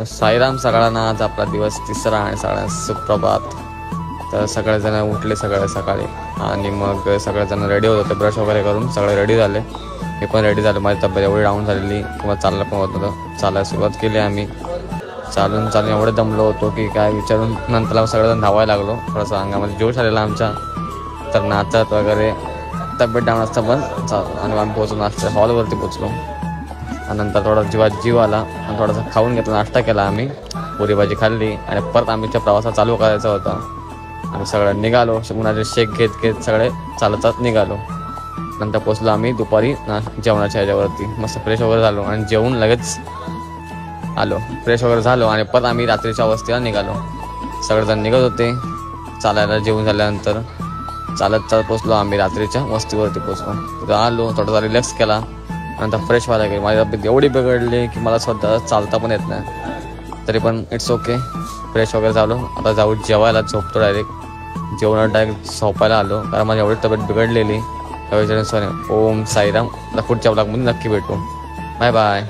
साईराम सगळ्यांना आज आपला दिवस तिसरा आणि सगळ्यांना सुप्रभात. तर सगळेजण उठले सकाळी आणि मग सगळेजण रेडी होत होते, ब्रश वगैरे करून सगळे रेडी झाले. मी पण रेडी झालो. माझी तब्येत एवढी डाऊन झालेली किंवा चाललं पण होत नव्हतं. चालायला सुरुवात केली आम्ही. चालून एवढे दमलो होतो की काय विचारून नंतर सगळेजण धावायला लागलो. थोडंसं अंगामध्ये जोश आलेला आमच्या. तर नाचत वगैरे तब्येत डाऊन असतं पण आणि आम्ही पोहोचलो नाश्ता हॉलवरती पोचलो. आणि नंतर थोडा जीव आला आणि थोडासा खाऊन घेतला, नाश्ता केला आम्ही, पुरी भाजी खाल्ली आणि परत आम्हीच्या प्रवासात चालू करायचा होता. आम्ही सगळं निघालो, उन्हाचे शेक घेत सगळे चालत निघालो. नंतर पोचलो आम्ही दुपारी जेवणाच्या ह्याच्यावरती. मस्त फ्रेश वगैरे झालो आणि जेवून लगेच आलो. फ्रेश वगैरे झालो आणि परत आम्ही रात्रीच्या वस्तीला निघालो. सगळेजण निघत होते चालायला. जेवून झाल्यानंतर चालत पोचलो आम्ही रात्रीच्या वस्तीवरती पोचलो. तिथं आलो, थोडासा रिलॅक्स केला, नंतर फ्रेश व्हायला गेली. माझी तब्येत एवढी बिघडली की मला स्वतः चालता पण येत नाही. तरी पण इट्स ओके, फ्रेश वगैरे झालो. आता जाऊ जेवायला. झोपतो डायरेक्ट. जेवण डायरेक्ट झोपायला आलो कारण माझी एवढी तब्येत बिघडलेली. ओम साईराम. आता पुढच्या ब्लॉगमध्ये नक्की भेटू. Bye bye.